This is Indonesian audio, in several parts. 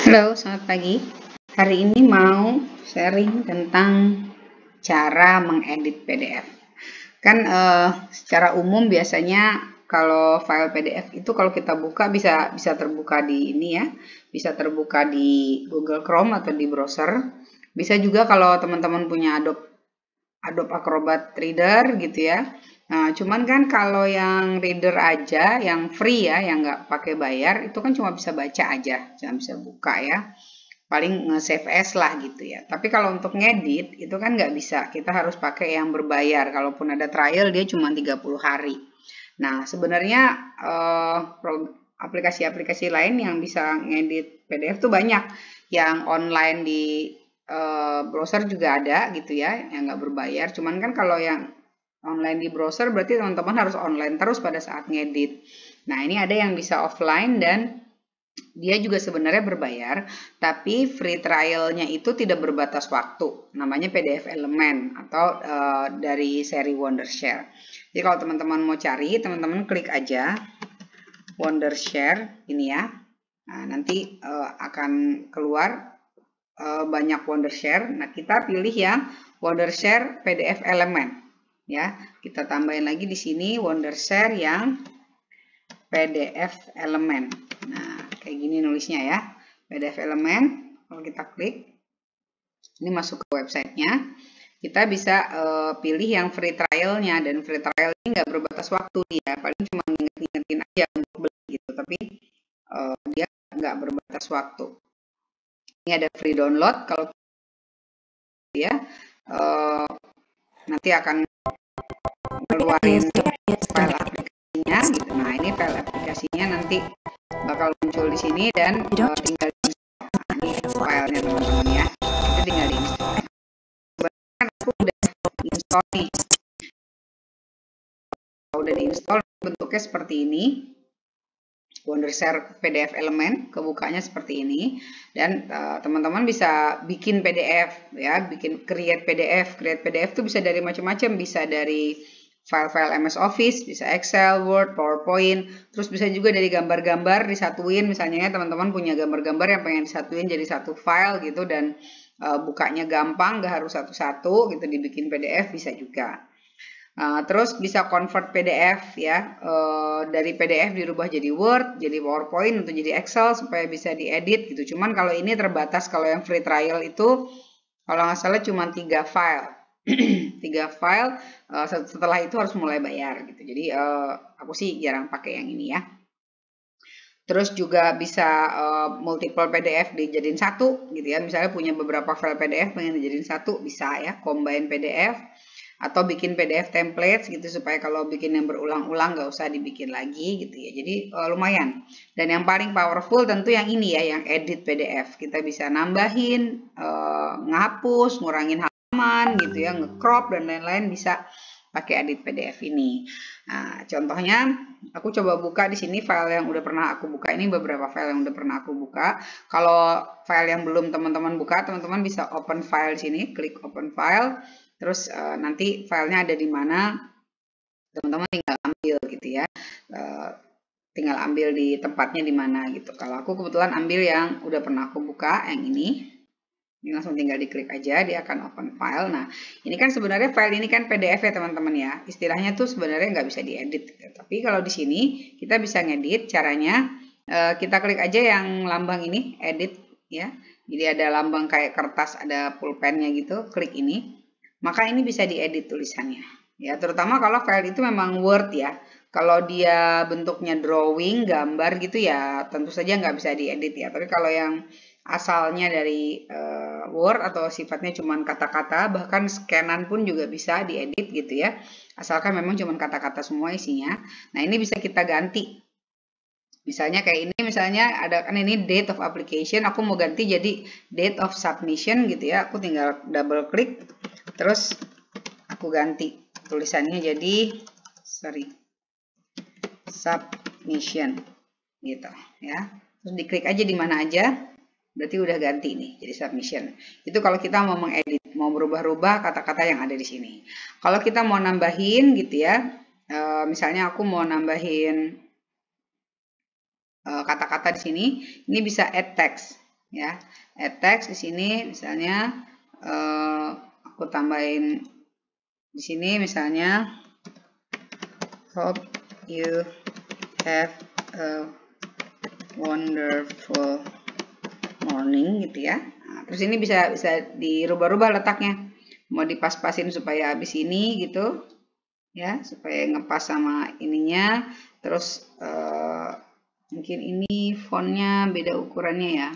Halo, selamat pagi. Hari ini mau sharing tentang cara mengedit PDF. Kan secara umum biasanya kalau file PDF itu kalau kita buka bisa terbuka di ini ya, bisa terbuka di Google Chrome atau di browser. Bisa juga kalau teman-teman punya Adobe Acrobat Reader gitu ya. Nah, cuman kan kalau yang reader aja, yang free ya, yang nggak pakai bayar, itu kan cuma bisa baca aja, cuma bisa buka ya. Paling nge-save as lah gitu ya. Tapi kalau untuk ngedit, itu kan nggak bisa. Kita harus pakai yang berbayar. Kalaupun ada trial, dia cuma 30 hari. Nah, sebenarnya aplikasi-aplikasi lain yang bisa ngedit PDF tuh banyak. Yang online di browser juga ada gitu ya, yang nggak berbayar. Cuman kan kalau yang online di browser berarti teman-teman harus online terus pada saat ngedit. Nah, ini ada yang bisa offline dan dia juga sebenarnya berbayar, tapi free trialnya itu tidak berbatas waktu. Namanya PDF Element atau dari seri Wondershare. Jadi kalau teman-teman mau cari, teman-teman klik aja Wondershare ini ya. Nah, nanti akan keluar banyak Wondershare. Nah, kita pilih yang Wondershare PDF Element. Ya, kita tambahin lagi di sini Wondershare yang PDF Element. Nah, kayak gini nulisnya ya, PDF Element. Kalau kita klik, ini masuk ke websitenya. Kita bisa pilih yang free trialnya, dan free trial ini nggak berbatas waktu dia, paling cuma ngingetin aja untuk beli gitu, tapi dia nggak berbatas waktu. Ini ada free download, kalau dia nanti akan keluarin file aplikasinya gitu. Nah, ini file aplikasinya nanti bakal muncul di sini dan tinggal di-install. Nah, ini filenya teman-teman ya. Itu tinggal di-install. Kan aku udah install nih. Kalau udah di-install bentuknya seperti ini. Wondershare PDF Element, kebukanya seperti ini, dan teman-teman bisa bikin PDF ya, bikin create PDF itu bisa dari macam-macam, bisa dari file-file MS Office, bisa Excel, Word, PowerPoint, terus bisa juga dari gambar-gambar disatuin, misalnya teman-teman punya gambar-gambar yang pengen disatuin jadi satu file gitu, dan bukanya gampang, gak harus satu-satu gitu, dibikin PDF bisa juga. Terus bisa convert PDF ya, dari PDF dirubah jadi Word, jadi PowerPoint, atau jadi Excel supaya bisa diedit gitu. Cuman kalau ini terbatas, kalau yang free trial itu kalau nggak salah cuma 3 file. 3 file, setelah itu harus mulai bayar gitu. Jadi aku sih jarang pakai yang ini ya. Terus juga bisa multiple PDF dijadiin satu gitu ya. Misalnya punya beberapa file PDF pengen dijadiin satu, bisa ya, combine PDF. Atau bikin PDF template gitu supaya kalau bikin yang berulang-ulang nggak usah dibikin lagi gitu ya. Jadi lumayan. Dan yang paling powerful tentu yang ini ya, yang edit PDF. Kita bisa nambahin, ngapus, ngurangin halaman gitu ya, nge-crop dan lain-lain bisa pakai edit PDF ini. Nah, contohnya aku coba buka di sini file yang udah pernah aku buka, ini beberapa file yang udah pernah aku buka. Kalau file yang belum teman-teman buka, teman-teman bisa open file di sini, klik open file. Terus nanti filenya ada di mana, teman-teman tinggal ambil gitu ya, tinggal ambil di tempatnya di mana gitu. Kalau aku kebetulan ambil yang udah pernah aku buka, yang ini langsung tinggal diklik aja, dia akan open file. Nah, ini kan sebenarnya file ini kan PDF ya teman-teman ya, istilahnya tuh sebenarnya nggak bisa diedit gitu. Tapi kalau di sini kita bisa ngedit, caranya kita klik aja yang lambang ini, edit ya. Jadi ada lambang kayak kertas, ada pulpennya gitu, klik ini. Maka ini bisa diedit tulisannya. Ya, terutama kalau file itu memang Word ya. Kalau dia bentuknya drawing, gambar gitu ya, tentu saja nggak bisa diedit ya. Tapi kalau yang asalnya dari Word atau sifatnya cuma kata-kata, bahkan scanan pun juga bisa diedit gitu ya. Asalkan memang cuma kata-kata semua isinya. Nah, ini bisa kita ganti. Misalnya kayak ini, misalnya ada kan ini date of application, aku mau ganti jadi date of submission gitu ya. Aku tinggal double klik, terus aku ganti tulisannya jadi submission gitu ya. Terus diklik aja di mana aja, berarti udah ganti nih jadi submission. Itu kalau kita mau mengedit, mau berubah-ubah kata-kata yang ada di sini. Kalau kita mau nambahin gitu ya, misalnya aku mau nambahin kata-kata di sini, ini bisa add text. ya. Add text di sini misalnya aku tambahin di sini misalnya hope you have a wonderful morning gitu ya. Nah, terus ini bisa dirubah-rubah letaknya. Mau dipas-pasin supaya habis ini gitu ya, supaya ngepas sama ininya. Terus mungkin ini fontnya beda ukurannya ya.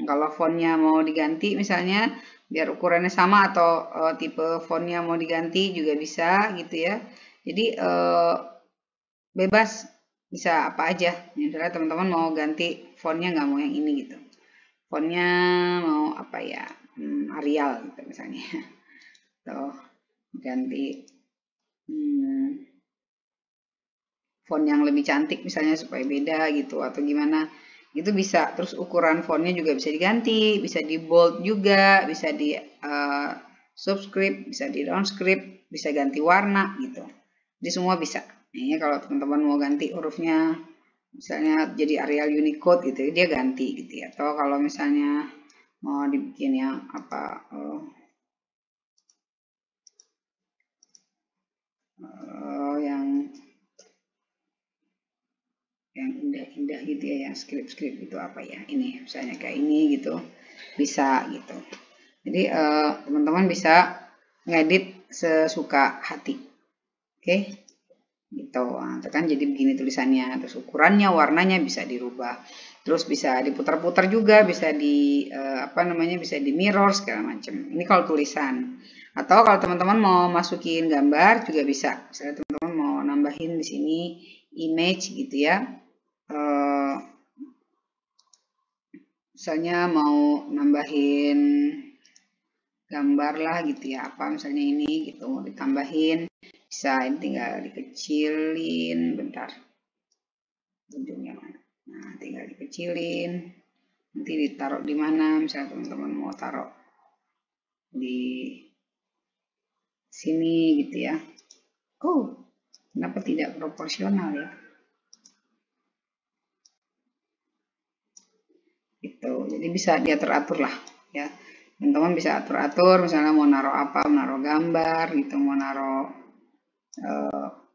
Kalau fontnya mau diganti misalnya biar ukurannya sama atau tipe fontnya mau diganti juga bisa gitu ya. Jadi bebas, bisa apa aja. Misalnya teman-teman mau ganti fontnya nggak mau yang ini gitu. Fontnya mau apa ya, Arial gitu misalnya. Tuh, ganti font yang lebih cantik misalnya supaya beda gitu atau gimana. Itu bisa. Terus ukuran fontnya juga bisa diganti, bisa di bold juga, bisa di subscript, bisa di downscript, bisa ganti warna gitu. Jadi semua bisa. Ini kalau teman-teman mau ganti hurufnya misalnya jadi Arial Unicode gitu, dia ganti gitu ya. Atau kalau misalnya mau dibikin yang apa yang indah-indah gitu ya, yang skrip-skrip gitu apa ya, ini misalnya kayak ini gitu, bisa gitu. Jadi teman-teman bisa ngedit sesuka hati, oke? Gitu. Nah, itu kan jadi begini tulisannya, terus ukurannya, warnanya bisa dirubah, terus bisa diputar-putar juga, bisa di apa namanya, bisa di mirror segala macam. Ini kalau tulisan. Atau kalau teman-teman mau masukin gambar juga bisa. Misalnya teman-teman mau nambahin di sini image gitu ya. Misalnya mau nambahin gambar lah gitu ya, apa misalnya ini gitu mau ditambahin, bisa ini tinggal dikecilin, bentar ujungnya mana, nah tinggal dikecilin, nanti ditaruh di mana, misalnya teman-teman mau taruh di sini gitu ya. Oh, kenapa tidak proporsional ya? Gitu, jadi bisa diatur-atur lah ya. Teman-teman bisa atur-atur, misalnya mau naruh apa, mau naruh gambar gitu, mau naruh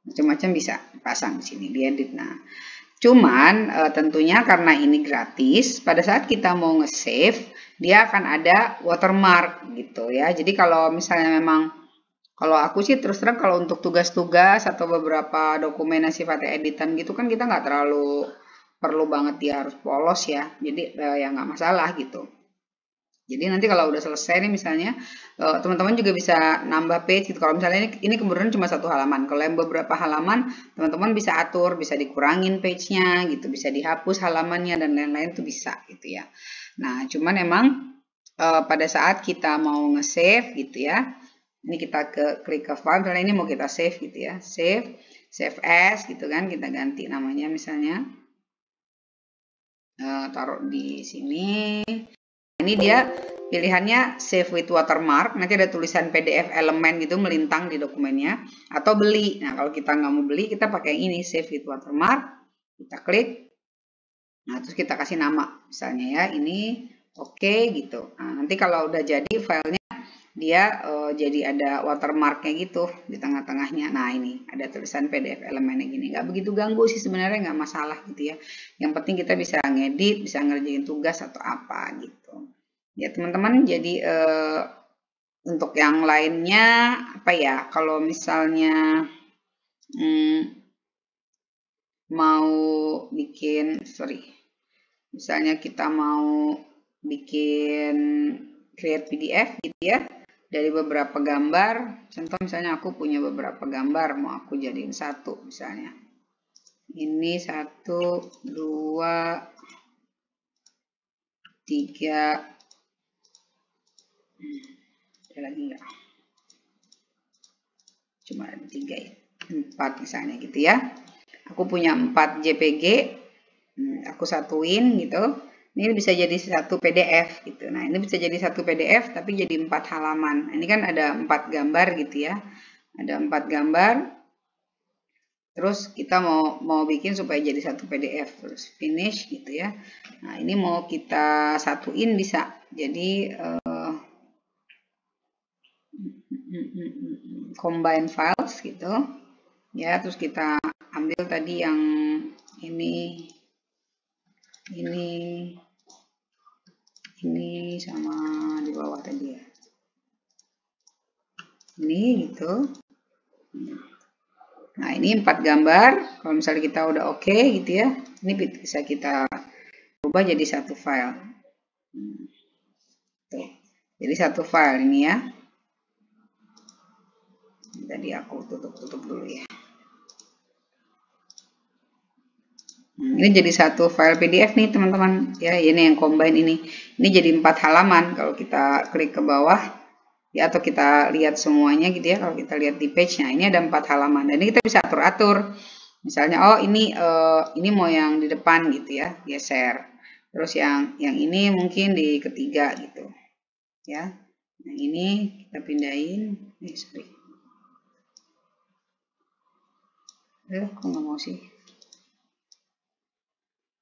macam-macam bisa pasang di sini, diedit. Nah, cuman tentunya karena ini gratis, pada saat kita mau nge-save, dia akan ada watermark gitu ya. Jadi kalau misalnya memang, kalau aku sih terus terang kalau untuk tugas-tugas atau beberapa dokumen yang sifatnya editan gitu kan kita nggak terlalu perlu banget dia harus polos ya. Jadi ya nggak masalah gitu. Jadi nanti kalau udah selesai nih misalnya, teman-teman juga bisa nambah page gitu. Kalau misalnya ini kemudian cuma satu halaman. Kalau yang beberapa halaman, teman-teman bisa atur, bisa dikurangin page-nya gitu, bisa dihapus halamannya dan lain-lain tuh bisa gitu ya. Nah, cuman emang pada saat kita mau nge-save gitu ya, ini kita klik ke file, misalnya ini mau kita save gitu ya, save as gitu kan, kita ganti namanya misalnya, taruh di sini. Ini dia pilihannya save with watermark, nanti ada tulisan PDF elemen gitu melintang di dokumennya, atau beli. Nah kalau kita nggak mau beli, kita pakai yang ini, save with watermark, kita klik, nah terus kita kasih nama misalnya ya, ini oke gitu. Nah nanti kalau udah jadi filenya, dia jadi ada watermarknya gitu di tengah-tengahnya. Nah ini ada tulisan PDF elemennya gini, nggak begitu ganggu sih sebenarnya, nggak masalah gitu ya. Yang penting kita bisa ngedit, bisa ngerjain tugas atau apa gitu. Ya teman-teman, jadi untuk yang lainnya apa ya, kalau misalnya mau bikin, misalnya kita mau bikin create PDF gitu ya, dari beberapa gambar, contoh misalnya aku punya beberapa gambar, mau aku jadiin satu misalnya. Ini 1, 2, 3, ada lagi enggak? Cuma ada 3 ya, 4 misalnya gitu ya. Aku punya 4 JPG, aku satuin gitu. Ini bisa jadi satu PDF gitu. Nah, ini bisa jadi satu PDF tapi jadi 4 halaman. Ini kan ada 4 gambar gitu ya. Ada 4 gambar. Terus kita mau bikin supaya jadi satu PDF, terus finish gitu ya. Nah, ini mau kita satuin bisa. Jadi combine files gitu. Ya, terus kita ambil tadi yang ini sama di bawah tadi ya. Ini gitu. Nah, ini 4 gambar. Kalau misalnya kita udah oke gitu ya, ini bisa kita ubah jadi satu file. Tuh. Jadi satu file ini ya. Tadi aku tutup dulu ya. Ini jadi satu file PDF nih teman-teman. Ya, ini yang combine ini. Ini jadi 4 halaman. Kalau kita klik ke bawah, ya, atau kita lihat semuanya gitu ya. Kalau kita lihat di page-nya, ini ada 4 halaman. Dan ini kita bisa atur-atur. Misalnya, oh ini mau yang di depan gitu ya, geser. Terus yang ini mungkin di ketiga gitu. Ya. Yang ini kita pindahin. Sorry. Kok nggak mau sih?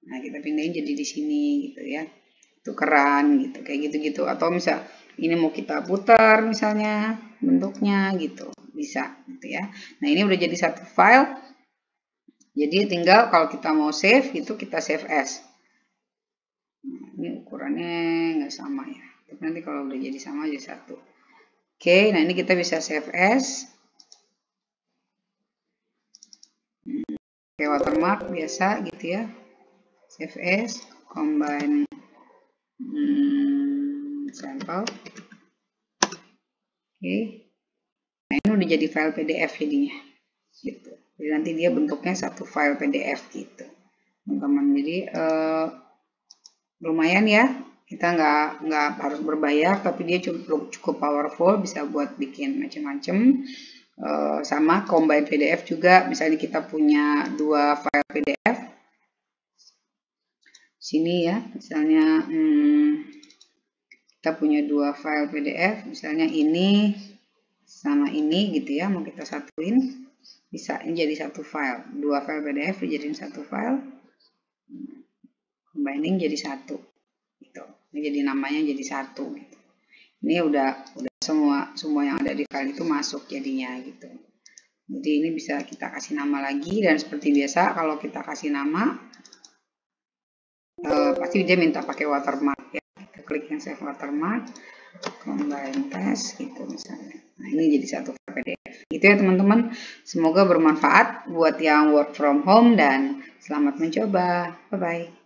Nah, kita pindahin jadi di sini gitu ya. Tukeran gitu, kayak gitu-gitu. Atau misal ini mau kita putar misalnya bentuknya gitu. Bisa gitu ya. Nah, ini udah jadi satu file. Jadi tinggal kalau kita mau save gitu, kita save as. Nah, ini ukurannya nggak sama ya. Tapi nanti kalau udah jadi sama jadi satu. Oke, nah ini kita bisa save as. Kayak watermark biasa gitu ya. Save as, combine sampel. Oke. Nah, ini udah jadi file PDF jadinya. Gitu. Jadi nanti dia bentuknya satu file PDF gitu. Teman-teman. Jadi lumayan ya. Kita nggak harus berbayar, tapi dia cukup powerful, bisa buat bikin macam-macam. Sama combine PDF juga. Misalnya kita punya 2 file PDF. Sini ya, misalnya kita punya 2 file PDF, misalnya ini sama ini gitu ya, mau kita satuin, bisa jadi satu file. 2 file PDF dijadiin satu file, combining jadi satu gitu. Ini jadi namanya jadi satu gitu. Ini udah semua yang ada di file itu masuk jadinya gitu. Jadi ini bisa kita kasih nama lagi, dan seperti biasa kalau kita kasih nama pasti dia minta pakai watermark ya. Kita klik yang save watermark, combine test gitu misalnya. Nah, ini jadi satu PDF. Itu ya teman-teman. Semoga bermanfaat buat yang work from home dan selamat mencoba. Bye bye.